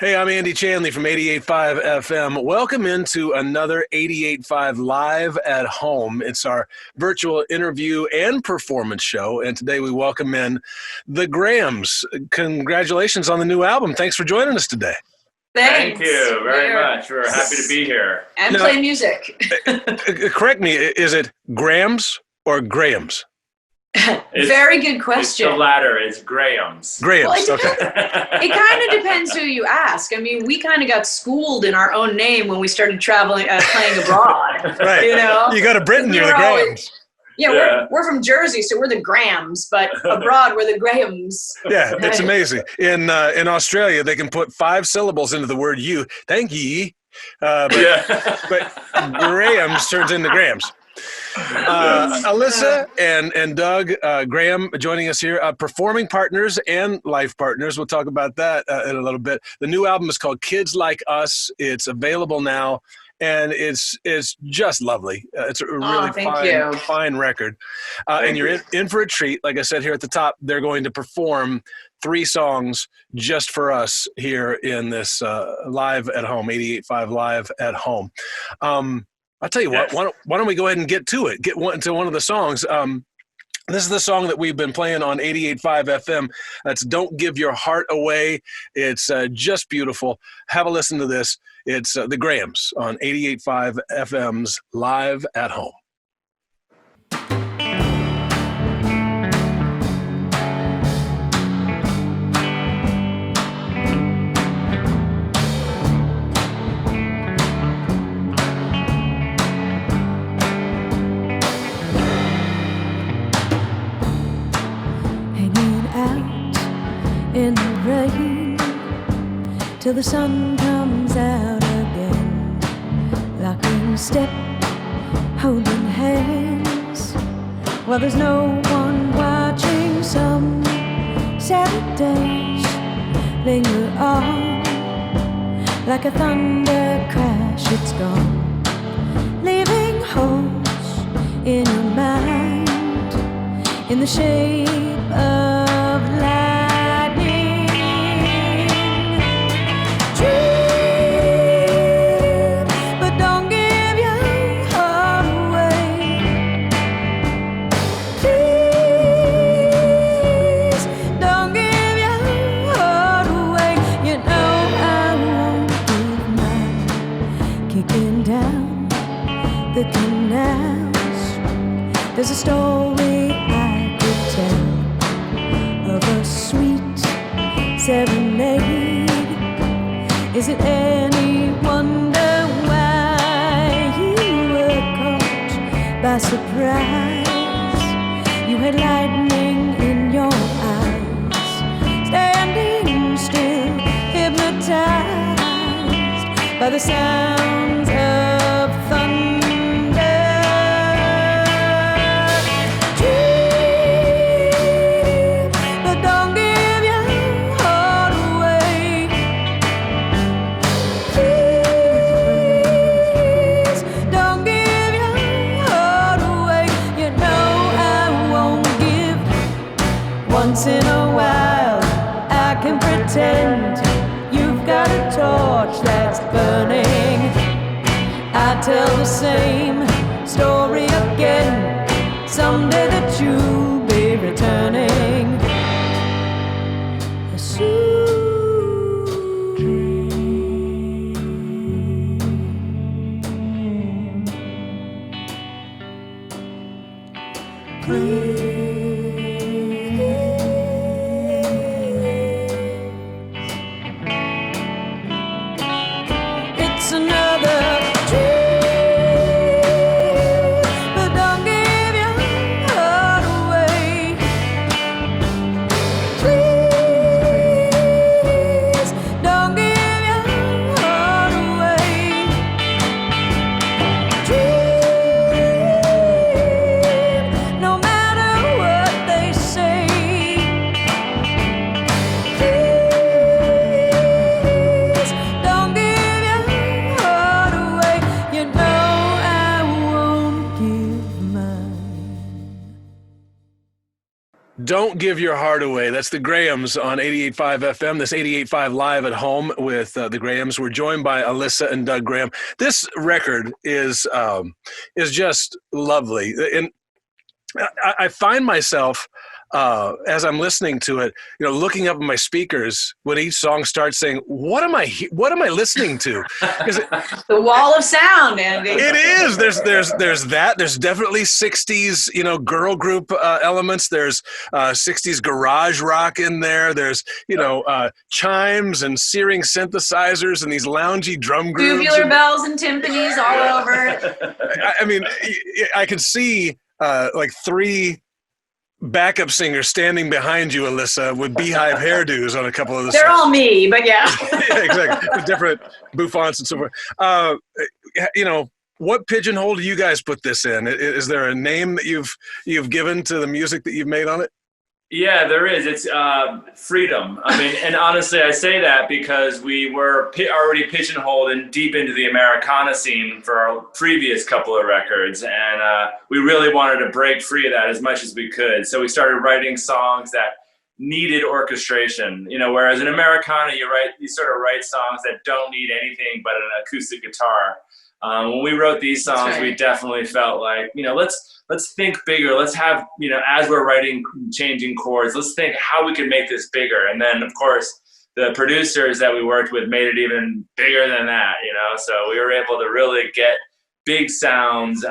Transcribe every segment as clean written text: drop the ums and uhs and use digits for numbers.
Hey, I'm Andy Chanley from 88.5 FM. Welcome into another 88.5 Live at Home. It's our virtual interview and performance show, and today we welcome in the Grahams. Congratulations on the new album. Thanks for joining us today. Thanks. Thank you very much. We're happy to be here. And play music. Correct me, is it Grahams or Grahams? Very good question. It's the latter. It's Graham's. Grahams, Well, okay. It kind of depends who you ask. I mean, we kind of got schooled in our own name when we started traveling, playing abroad. Right. You know? You go to Britain, you're the always- Grahams. We're from Jersey, so we're the Grahams, but abroad we're the Grahams. Yeah, it's amazing. In Australia, they can put 5 syllables into the word you. Thank ye. But Grahams turns into Grahams. Alyssa and Doug Graham joining us here, performing partners and life partners. We'll talk about that in a little bit. The new album is called Kids Like Us. It's available now, and it's just lovely. It's a really fine record. And you're in for a treat. Like I said here at the top, they're going to perform 3 songs just for us here in this Live at Home, 88.5 Live at Home. I'll tell you what, why don't we go ahead and get to it, to one of the songs. This is the song that we've been playing on 88.5 FM. That's Don't Give Your Heart Away. It's just beautiful. Have a listen to this. It's the Grahams on 88.5 FM's Live at Home. In the rain till the sun comes out again, locking step, holding hands while there's no one watching. Some Saturdays linger on like a thunder crash. It's gone, leaving holes in your mind in the shape of light. The canals, there's a story I could tell of a sweet serenade. Is it any wonder why you were caught by surprise? You had lightning in your eyes, standing still, hypnotized by the sounds of thunder. Once in a while, I can pretend you've got a torch that's burning. I tell the same story again, someday that you'll be returning. It's another dream. Don't Give Your Heart Away. That's the Grahams on 88.5 FM. This 88.5 Live at Home with the Grahams. We're joined by Alyssa and Doug Graham. This record is just lovely. And I find myself, as I'm listening to it, looking up at my speakers when each song starts, saying, "What am I listening to?" The wall of sound, Andy. It is. There's that. There's definitely 60s, girl group elements. There's 60s garage rock in there. There's chimes and searing synthesizers and these loungy drum grooves. Tubular bells and timpanis all over. I mean, I could see like three backup singers standing behind you, Alyssa, with beehive hairdos on a couple of the They're songs. all me, but yeah. Yeah, exactly. With different bouffants and so forth. What pigeonhole do you guys put this in? Is there a name that you've given to the music that you've made on it? Yeah, there is. It's freedom. I mean, and honestly, I say that because we were already pigeonholed and deep into the Americana scene for our previous couple of records, and we really wanted to break free of that as much as we could. So we started writing songs that needed orchestration. Whereas in Americana, you sort of write songs that don't need anything but an acoustic guitar. When we wrote these songs, we definitely felt like, let's think bigger. Let's have, as we're writing, changing chords, let's think how we can make this bigger. And then, of course, the producers that we worked with made it even bigger than that, So we were able to really get big sounds.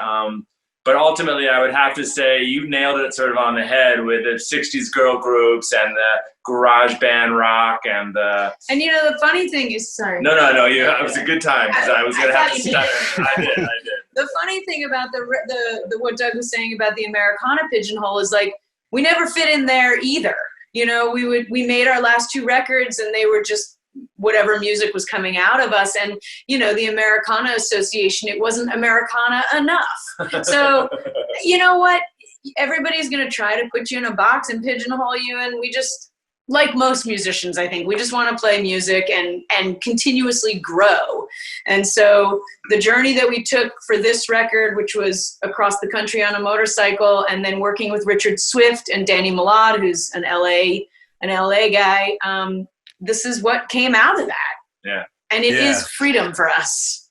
But ultimately, I would have to say you nailed it sort of on the head with the 60s girl groups and the garage band rock and the... And the funny thing is, sorry. No, it was a good time because I was going to have to stutter. I did. The funny thing about the what Doug was saying about the Americana pigeonhole is like, we never fit in there either. We made our last two records and they were just whatever music was coming out of us. And, the Americana Association, it wasn't Americana enough. So, you know what? Everybody's going to try to put you in a box and pigeonhole you. And we just, like most musicians, I think, we just want to play music and continuously grow. And so the journey that we took for this record, which was across the country on a motorcycle, and then working with Richard Swift and Danny Milad, who's an LA guy, this is what came out of that. Yeah. And it is freedom for us.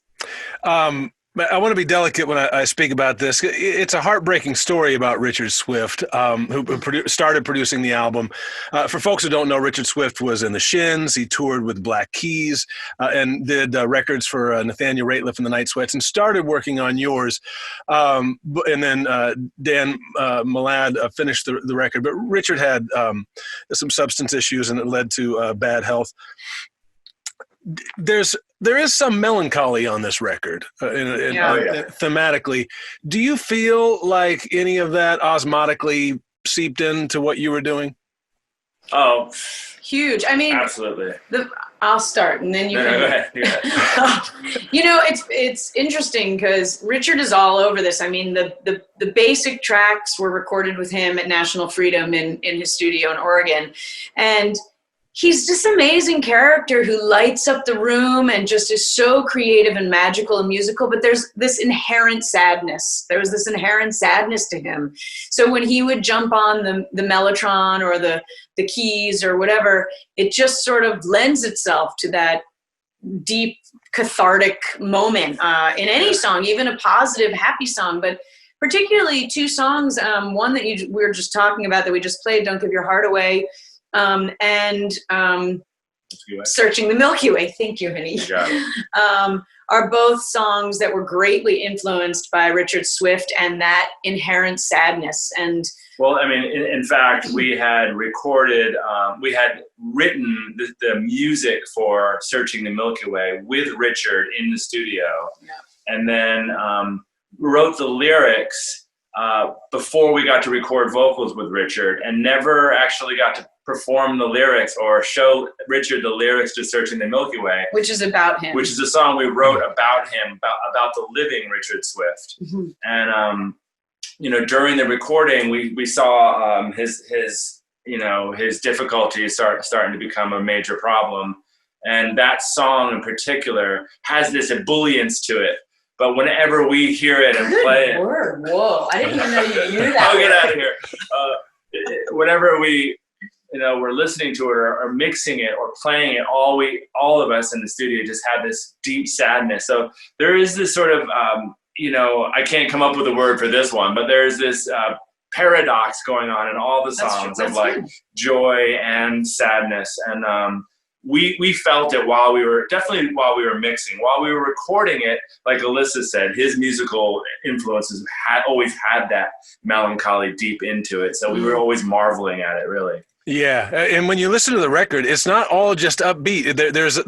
I want to be delicate when I speak about this. It's a heartbreaking story about Richard Swift, who started producing the album. For folks who don't know, Richard Swift was in the Shins. He toured with Black Keys and did records for Nathaniel Rateliff and the Night Sweats, and started working on yours. And then Dan Milad finished the record. But Richard had some substance issues, and it led to bad health. There is some melancholy on this record, thematically. Do you feel like any of that osmotically seeped into what you were doing? Oh, huge. I mean, absolutely. I'll start, and then you can. Go ahead. It's interesting because Richard is all over this. I mean, the basic tracks were recorded with him at National Freedom in his studio in Oregon, and he's this amazing character who lights up the room and just is so creative and magical and musical, but there's this inherent sadness. There was this inherent sadness to him. So when he would jump on the mellotron or the keys or whatever, it just sort of lends itself to that deep cathartic moment in any song, even a positive, happy song. But particularly two songs, one that we were just talking about that we just played, Don't Give Your Heart Away, and Searching the Milky Way, thank you, honey, are both songs that were greatly influenced by Richard Swift and that inherent sadness. And well, I mean, in fact, we had recorded, we had written the music for Searching the Milky Way with Richard in the studio, and then wrote the lyrics before we got to record vocals with Richard, and never actually got to perform the lyrics or show Richard the lyrics to Searching the Milky Way. Which is about him. Which is a song we wrote about him, about the living Richard Swift. Mm-hmm. And, during the recording, we saw his difficulties starting to become a major problem. And that song in particular has this ebullience to it. But whenever we hear it and play it... Whoa, I didn't even know you knew that. I'll get out of here. whenever we, we're listening to it or mixing it or playing it, all of us in the studio just had this deep sadness. So there is this sort of, I can't come up with a word for this one, but there's this paradox going on in all the songs of like joy and sadness. And we felt it while we were mixing, while we were recording it. Like Alyssa said, his musical influences always had that melancholy deep into it. So we were always marveling at it, really. Yeah, and when you listen to the record, it's not all just upbeat. There's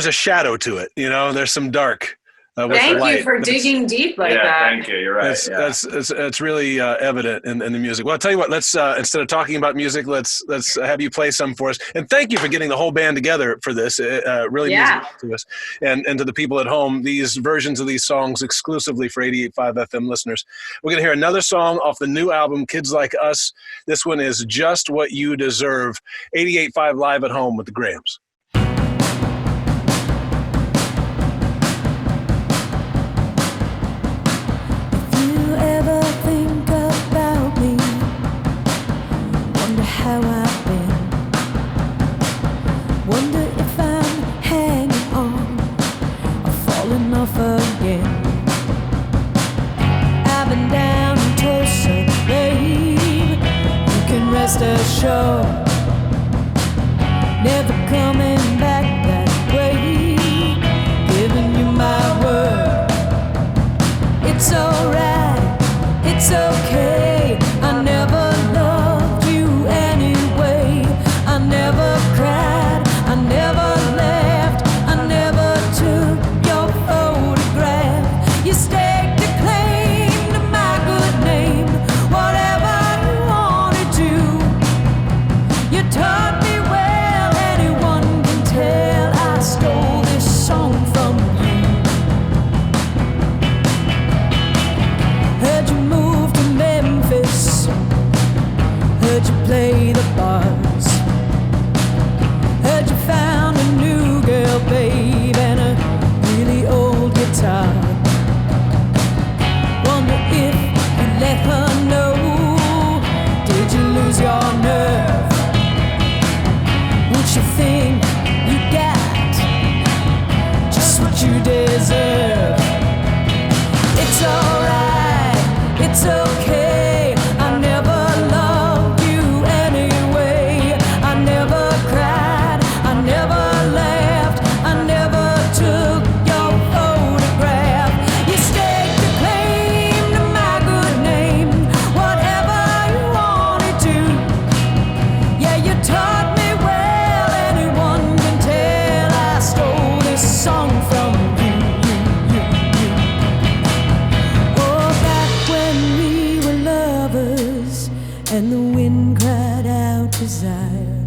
a shadow to it. There's some dark. Thank you for digging deep like that. Thank you. You're right. It's really evident in the music. Well, I'll tell you what. Let's instead of talking about music, let's have you play some for us. And thank you for getting the whole band together for this. It really means a lot to us and to the people at home. These versions of these songs exclusively for 88.5 FM listeners. We're gonna hear another song off the new album, Kids Like Us. This one is Just What You Deserve. 88.5 Live at Home with the Grahams. How I've been. Wonder if I'm hanging on or falling off again. I've been down in Tulsa, babe. You can rest assured, never coming back that way. Giving you my word. It's alright, it's okay. I never loved you anyway. I never cried, I never left, I never took your photograph. You staked a claim to my good name, whatever you wanted to. You taught me well, anyone can tell. I stole this song from you. Heard you moved to Memphis, heard you play the bars, heard you found a new girl, babe, and a really old guitar. Wonder if you let her know. Did you lose your nerve? Would she think you got just what you deserve? It's alright, it's okay. I never loved you anyway. I never cried, I never laughed, I never took your photograph. You staked a claim to my good name, whatever you wanted to. Yeah, you taught me well, anyone can tell. I stole this song from you. Oh, back when we were lovers and the wind cried out desire,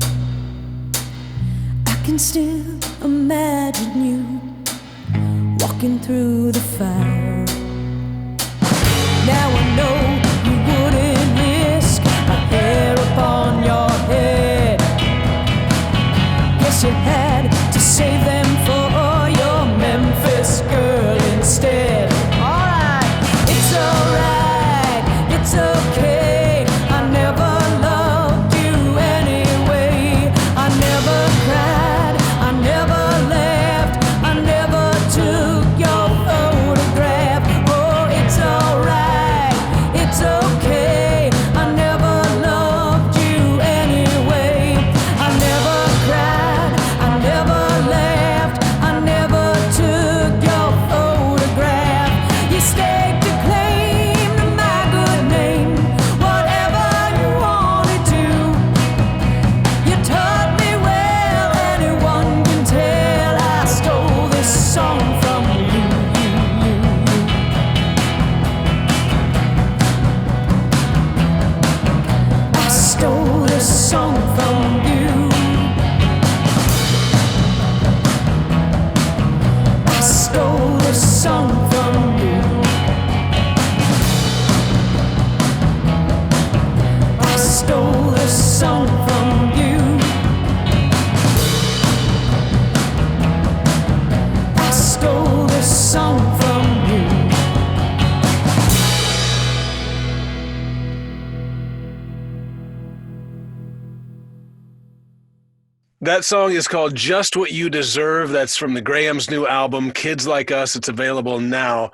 I can still imagine you walking through the fire. Now I know you wouldn't risk a hair upon your head. Guess you had to save them for your Memphis girl instead. Alright, it's okay. I never loved you anyway. I never cried, I never laughed, I never took your photograph. Oh, it's alright, it's okay. I never loved you anyway. I never cried, I never laughed, I never took your photograph. You staked a claim to my good name, whatever you wanted to. You taught me well, anyone can tell. I stole this song from you. I stole this song from you. I stole this song from you. I stole this song from you. I stole this song from you. That song is called Just What You Deserve. That's from the Graham's new album, Kids Like Us. It's available now.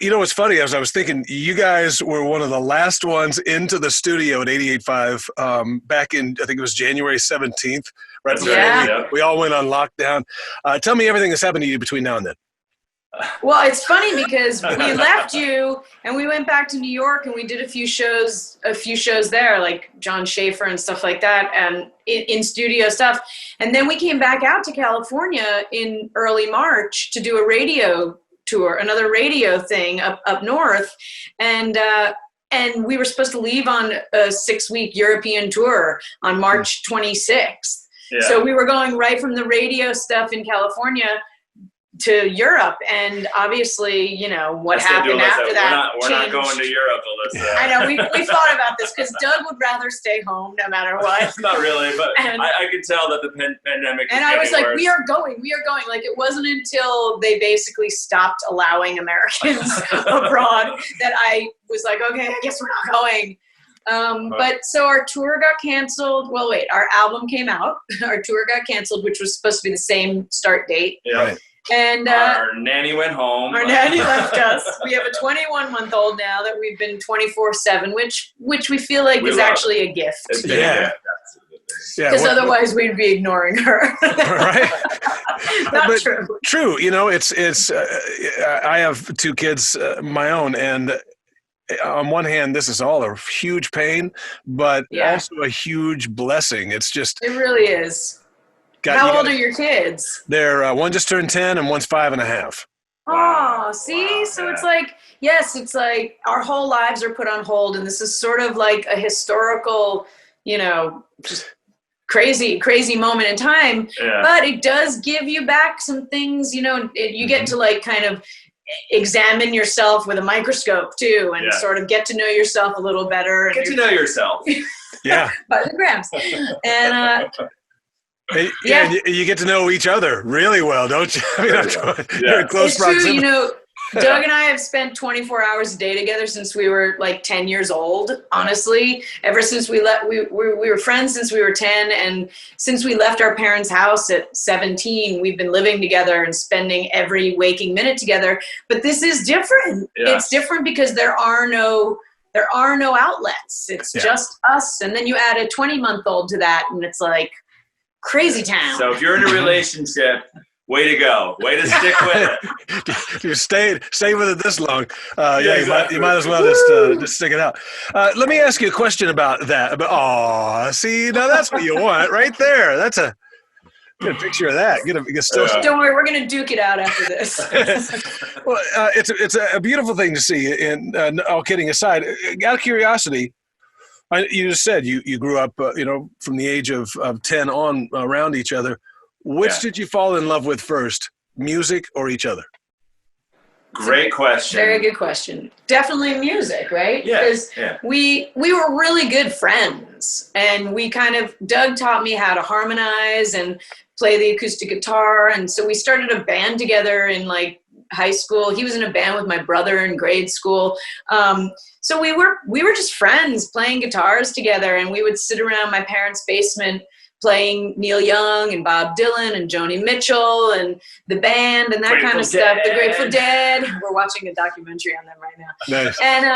You know what's funny? As I was thinking, you guys were one of the last ones into the studio at 88.5 back in, I think it was January 17th, right before we all went on lockdown. Tell me everything that's happened to you between now and then. Well, it's funny because we left you and we went back to New York and we did a few shows there, like John Schaefer and stuff like that, and in studio stuff. And then we came back out to California in early March to do a radio tour, another radio thing up north. And we were supposed to leave on a 6-week European tour on March 26th. Yeah. So we were going right from the radio stuff in California to Europe, and obviously, you know, what happened after that. We're not going to Europe, Alyssa. I know, we thought about this because Doug would rather stay home no matter what. Not really, but I could tell that the pandemic was and I was like, worse. we are going. Like, it wasn't until they basically stopped allowing Americans abroad that I was like, okay, I guess we're not going. But so our tour got canceled. Well, wait, our album came out. Our tour got canceled, which was supposed to be the same start date. Yeah. Right. And our nanny went home. Our nanny left us. We have a 21-month-old now that we've been 24/7, which we feel like is actually a gift. Yeah. Because otherwise we'd be ignoring her. Right. Not true. True. You know, it's. I have 2 kids, my own, and on one hand, this is all a huge pain, but also a huge blessing. It's just. It really is. How old are your kids? They're one just turned 10 and one's 5.5. Oh, see? So it's like, yes, it's like our whole lives are put on hold, and this is sort of like a historical, you know, just crazy moment in time. Yeah. But it does give you back some things, you know, you get to like kind of examine yourself with a microscope too, and sort of get to know yourself a little better. And get to know yourself. Yeah. By the grams. And, you get to know each other really well, don't you? I mean, you're in close proximity. True, you know, Doug and I have spent 24 hours a day together since we were like 10 years old, honestly. Ever since we were friends since we were 10, and since we left our parents' house at 17, we've been living together and spending every waking minute together. But this is different. Yeah. It's different because there are no outlets. It's just us. And then you add a 20-month-old to that, and it's like, crazy town. So if you're in a relationship, way to go. Way to stick with it. You stay with it this long. You might as well just stick it out. Let me ask you a question about that. See, now that's what you want right there. That's a picture of that. Don't worry, we're going to duke it out after this. Well, it's a beautiful thing to see. And all kidding aside, out of curiosity, you just said you grew up, from the age of 10 on around each other. Which did you fall in love with first, music or each other? Great question. Very good question. Definitely music, right? Yeah. Because we were really good friends, and Doug taught me how to harmonize and play the acoustic guitar, and so we started a band together in like high school. He was in a band with my brother in grade school. So we were just friends playing guitars together, and we would sit around my parents' basement playing Neil Young and Bob Dylan and Joni Mitchell and the band and that kind of stuff. The Grateful Dead. We're watching a documentary on them right now. Nice. And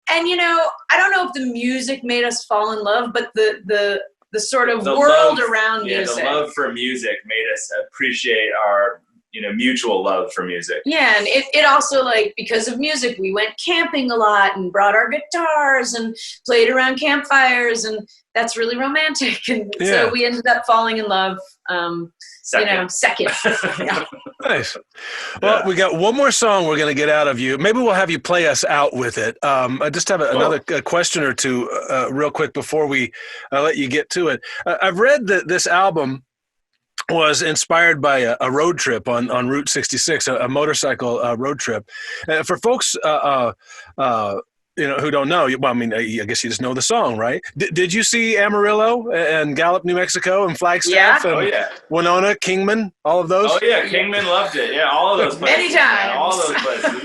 I don't know if the music made us fall in love, but the sort of world around music. The love for music made us appreciate our mutual love for music. Yeah, and it also, like, because of music, we went camping a lot and brought our guitars and played around campfires, and that's really romantic. And so we ended up falling in love, second. Yeah. Nice. Well, we got one more song we're going to get out of you. Maybe we'll have you play us out with it. I just have another question or two real quick before we let you get to it. I've read that this album was inspired by a road trip on Route 66, a motorcycle road trip. For folks who don't know, well, I mean, I guess you just know the song, right? Did you see Amarillo and Gallup, New Mexico, and Flagstaff, and Winona, Kingman, all of those? Oh yeah, Kingman loved it. Yeah, all of those places. Many times. All those places.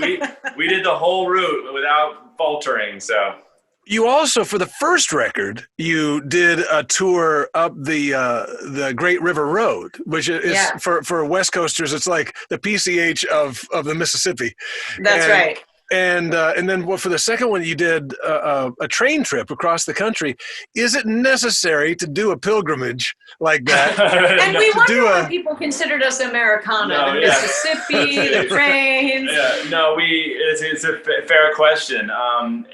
We did the whole route without faltering. So You also, for the first record, you did a tour up the Great River Road, which is for West Coasters, it's like the PCH of the Mississippi. That's right. And then for the second one, you did a train trip across the country. Is it necessary to do a pilgrimage like that? And we wonder why people considered us Americana. The Mississippi, the trains. No, it's a fair question.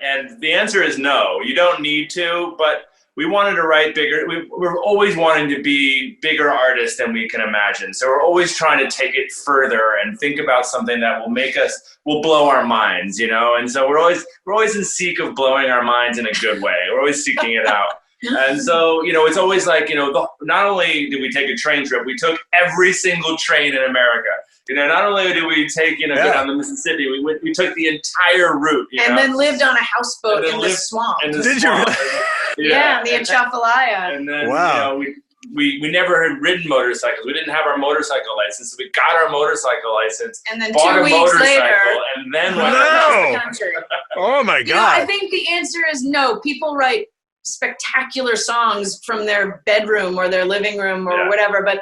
And the answer is no. You don't need to, but we wanted to write bigger. We're always wanting to be bigger artists than we can imagine. So we're always trying to take it further and think about something that will blow our minds, you know? And so we're always in seek of blowing our minds in a good way. We're always seeking it out. And so, you know, it's always like, you know, not only did we take a train trip, we took every single train in America. You know, not only did we take, go down the Mississippi, we took the entire route. And then lived on a houseboat in the swamp. Did you? Yeah, the Atchafalaya. And then, we never had ridden motorcycles. We didn't have our motorcycle license. So we got our motorcycle license. And then 2 weeks later. And then went across the country. Oh, my God. You know, I think the answer is no. People write spectacular songs from their bedroom or their living room or whatever, but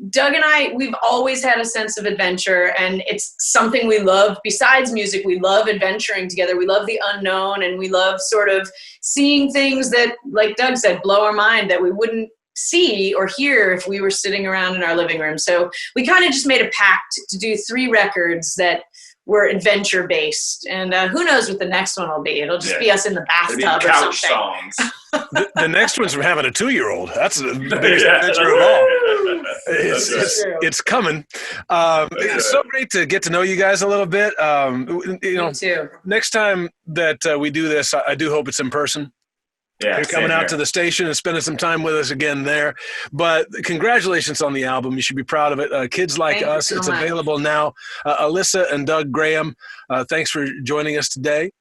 Doug and I, we've always had a sense of adventure, and it's something we love. Besides music, we love adventuring together. We love the unknown, and we love sort of seeing things that, like Doug said, blow our mind that we wouldn't see or hear if we were sitting around in our living room. So we kind of just made a pact to do 3 records that were adventure based, and who knows what the next one will be. It'll just be us in the bathtub or something. Songs. The next one's from having a 2-year-old. That's the biggest adventure of all. It's coming. It's so great to get to know you guys a little bit. Me too. Next time that we do this, I do hope it's in person. Yeah, you're coming out to the station and spending some time with us again there. But congratulations on the album. You should be proud of it. Kids Like Us. It's available now. Alyssa and Doug Graham, thanks for joining us today.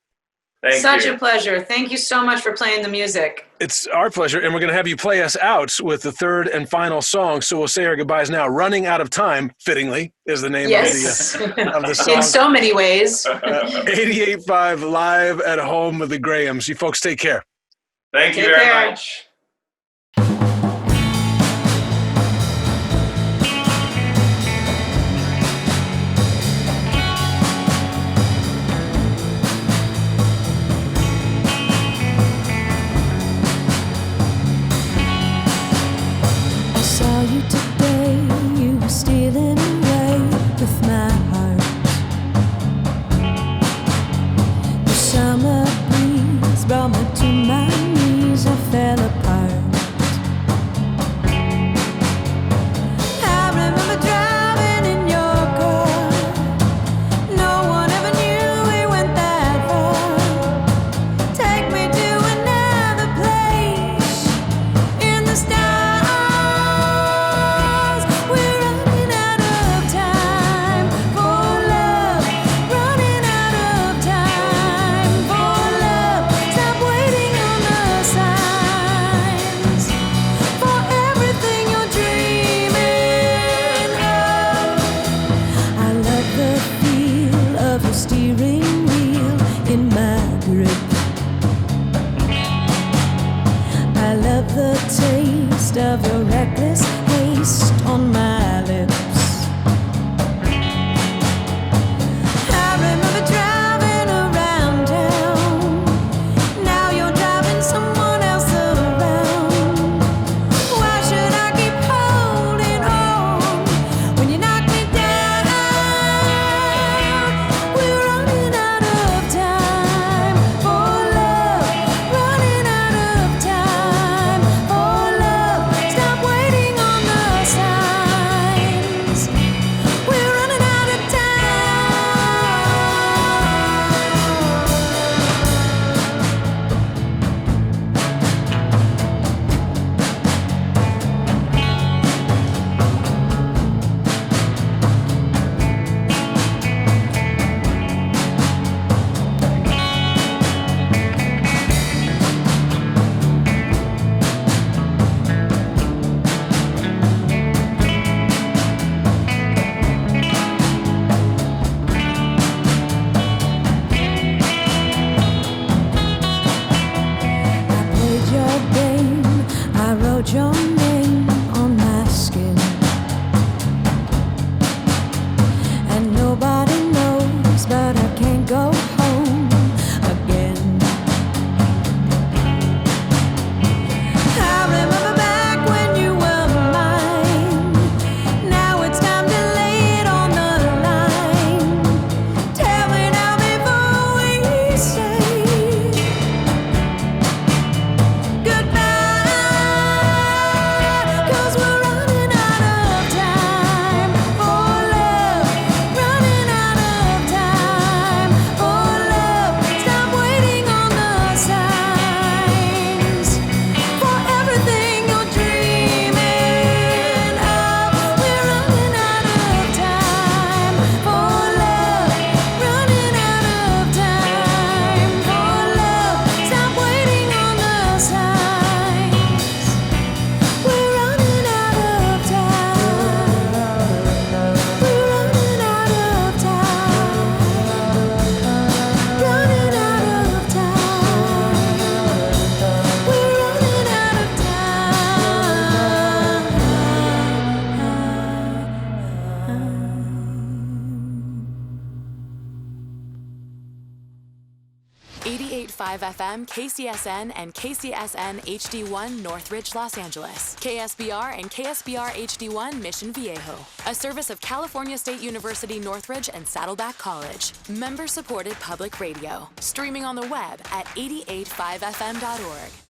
Such a pleasure. Thank you so much for playing the music. It's our pleasure, and we're going to have you play us out with the third and final song. So we'll say our goodbyes now. Running Out of Time, fittingly, is the name of the song. In so many ways. 88.5 Live at Home with the Grahams. You folks take care. Thank you very much. I saw you today, you were stealing away with my heart. The summer breeze brought me to my knees, I fell apart. 88.5 FM KCSN and KCSN HD1 Northridge, Los Angeles. KSBR and KSBR HD1 Mission Viejo. A service of California State University Northridge and Saddleback College. Member-supported public radio. Streaming on the web at 885fm.org.